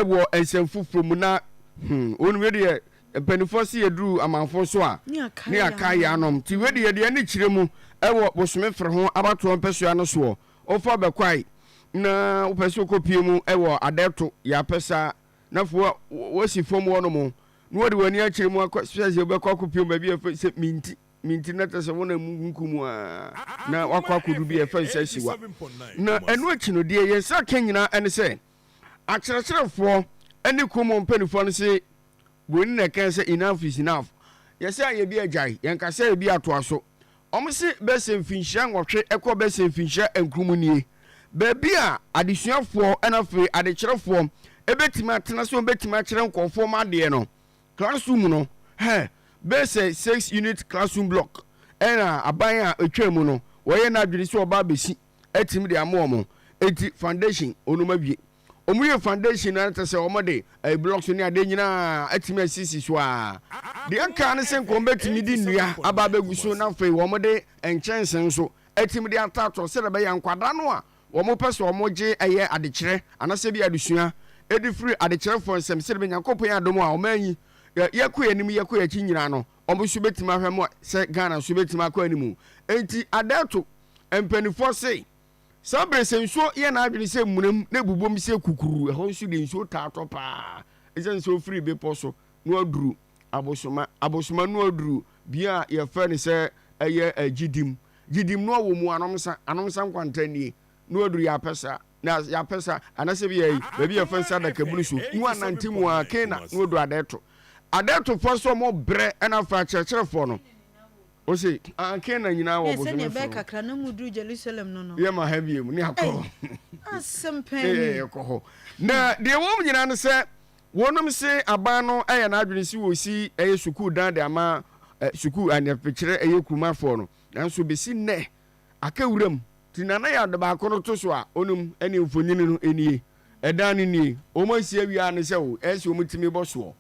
ewo ensemfu from na onu we de penifo se yedru amanfo so a ne aka ya anom ti we de de ne kire mu ewo bosome fere ho abato mpesua no so ofa bekwai na opese kopie mu ewo Adeito ya pesa na fo wasi fom wono mu no wode wani a kire mu akose obekwa kopie ba bi se minti na tese wona mu nkumu a na wakwa kodu bi efa nsa siwa na enu akino de yensa kenyina ene se akyerɛkyerɛfoɔ ani komo mpanifo no se woni na kan sɛ enough is enough yɛsɛ ayɛ bi agyae yɛnkasa yɛ bi atoa so ɔmo se bɛsɛ mfinhyia nwɔtwe ɛkɔ bɛsɛ mfinhyia nkrumu baabi a adesuafoɔ ɛna firi adekyerɛfoɔ ɛbɛtumi atena so ɛbɛtumi akyerɛ nkɔfoɔ ma adeɛ no classroom no bɛsɛ 6 unit classroom block ɛna aban a ɛtwa mu no wɔyɛ na adwene sɛ ɔba bɛsi ɛtimi de ama ɔmo eti foundation onuma wie omuye foundation na tese omode blocks ni ade nyina atimi asisi so a de aka ne sen ko betimi di nnua aba beguso na fe omode enchensen so atimi de atato se de be yankwada no a omo pese omoje eye adekire anase bi adusua edi free adekire fo nsem se de be yankopon adom a omanyi yakọ anim yakọ achi nyina no omo so betimi ahwemo se Ghana so betimi akọ animu enti Adeito empanifo sei sabre senso ye na adwene se munam na bubom se kukuru ho nso de nso taato pa ese nso free be poso no aduru abosoma no aduru bia ye fa ne se eye agidim no wo mu anomsa nkwantani no aduru ya pesa anase bi yi ba bi ye fa nsa da kabunu so no anantimu a kena no aduru Adeito poso mo bre na fa kyerkyerefo no o se kena nyina wo bo ne be kakra na mudru Jerusalem no ye ma ha biem ni akọ asempeni ekọ na de wo nyina no se wonom se aban no eye na adwene si wo si eye sukuu dan de ama sukuu anapekire eye kurumafo no nanso besi ne akawuram tinana ya de ba kono to so a onum ene mfonyini no enie edan ni o mo si awia ne se wo esi o mutimi boso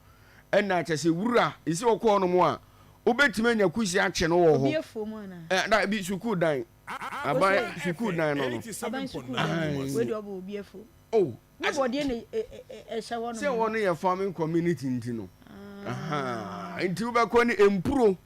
ena kyese wura isi okọ no mo a obetime nya kusi ache no wo ho biefo mu na na bi sukuu dan aban sukuu dan no aban sukuu dan we do obo biefo oh wo de ne ehye wo no se wono ye farming community ntino nti ubekọ ni empuro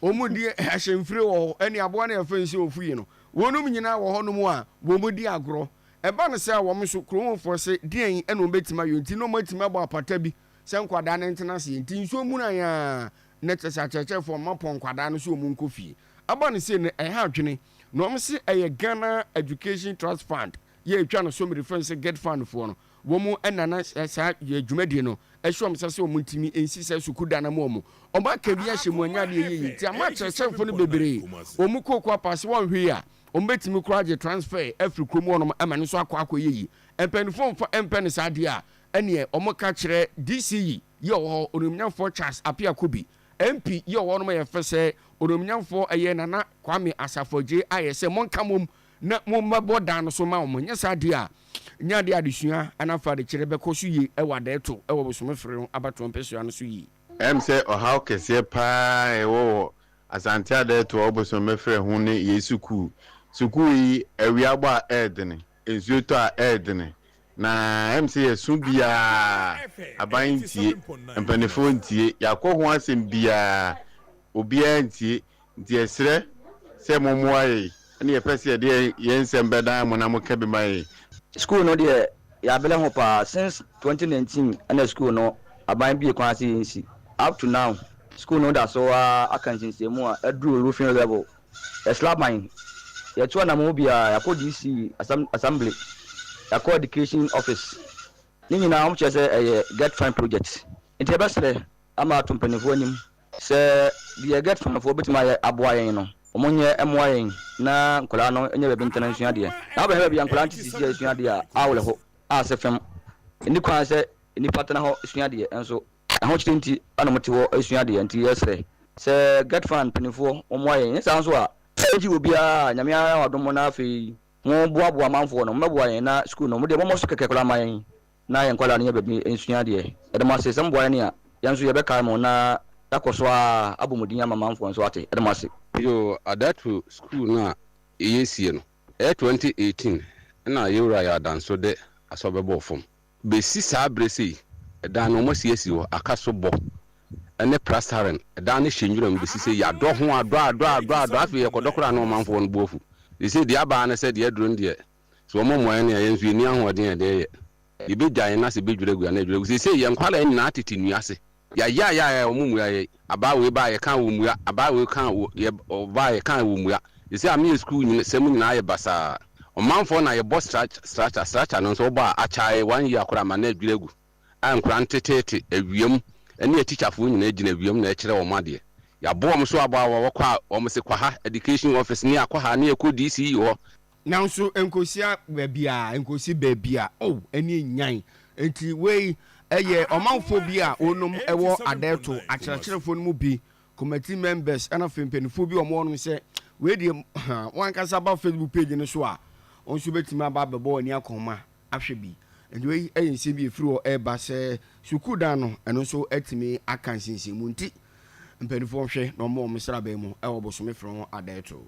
omudi ahyemfire wo eni abo na yefansi ofuyi no wonum nyina wo ho no mu a wo mudi agro eba no se wo mso kromfo se den ena obetima yo nti no matima bo apata bi se nkwada ne ntena se nti nso mu na ya netesa cheche for mapon kwada no so mu nkofie aba ne se ne ha adwene no om se Ghana Education Trust Fund ye etwa no so me reference get fund for no wo mu enana sa ye dwumadi no ehwom se wo mu ntimi ensi se sukuda na mo oba ka bi ahye mu anya de ye ti ama cheche for no bebere o mu kokwa pass won hwe a o mbetimi kura je transfer afri kromo no ama ne so akọ ye empenifo mfa empen sa de a ene o mu ka kire DCE ye wo onumnyafo Charles Apia Kobi MP ye wo no ma ye fese onumnyafo eye nana Kwame Asafoje ayese monkamom na mommabo dan so ma mo nyesa de a nya de adesua anafa de kire bekoso yi e Adeito e wo bosome fere abato mpesua no so yi say ohaw kese pa e wo asante Adeito wo bosome fere hu ne yesuku suku yi ewiagbo a edene ezuoto a edene na say yesu bia abantie empanefo ntie yakọ ho asem bia obia ntie ntie sere se momoaye ne yefese de yensem beda mo na mo kabe mai school no de ya bele ho pa since 2019 and school no aban bie kwan se yensi up to now school no da so akansinse mu a adru roofing level slab mine ya tuwa na mo bia yakọ DC assembly yakọ education office nini na am chese get fine project inte besere ama atompanifo anim se the get fine for betima aboa yen no omonye emoa yen na nkola no enye be ntena nsua de na ba he bia nkola ntisi nsua de a awle ho a se fem ni kwa se ni patana ho nsua de enso ho chitenti ana moti ho nsua de nti yesre se get fine panifo omoa yen se anso a eji obi a nyame a wadom na afi mo boaboa manfo no meboa yen na school no mo de mo so keke kola mayen na yen kola ne be nsua de edema se semboa ne a yanso ye be kai mo na yakoso a abomudin ama manfo nso ate edema se yo Adeito school na eyesie no 2018 na yewra ya danso de asobebo fom be si sa brese ɛdan no mo siesi wo aka so bɔ ɛne plastering ɛdan ne hyenwura mbesi sɛ ya dɔ ho adɔ afi yɛkɔdɔkora na ɔmanfo no bofu sɛ deɛ aba ne sɛ deɛ aduro deɛ so ɔmo mmoa ne yɛn nso ni ahoɔden ɛde yɛ yɛbɛgya yɛn na sɛ bɛdwira gu na adwira gu sɛ yɛn kwala nyinaa tete nua ase ya ɔmo mua yɛ abaawe ba yɛ kan wɔ mua abaawe kan wɔ yɛ ɔba yɛ kan wɔ mua sɛ ame school nyina sɛm nyinaa yɛ basaa ɔmanfo na yɛbɔ structure no nso ɔbɔ akyae 1 year akora ma na adwira gu ankora ntetete awiem ɛne teacherfo nyina gyina awiem na ɛkyerɛ wɔn adeɛ yɛabɔ wɔn so abɔ a wɔkɔ a wɔn se kwa ha education office ne akɔ ha ne ɛkɔ DC hɔ nanso enkosia baabi a oh ɛne nyan enti wei ɛyɛ ɔmanfo bi a onom ɛwɔ Adeito akyerɛkyerɛfo no mu bi committee members ɛna fempenifo bi ɔmo no sɛ wei deɛ wan kasa ba Facebook page no so a onso betimi aba bɛbɔ ani Akoma ahwɛ bi enti wei ɛyɛ nsɛm bi efiri hɔ ɛba sɛ sukuu dan no ɛno nso ɛtimi aka nsinsin mu nti mpanifo hwɛ na ɔmo sra bɛn mu ɛwɔ bosome frɛ ho Adeito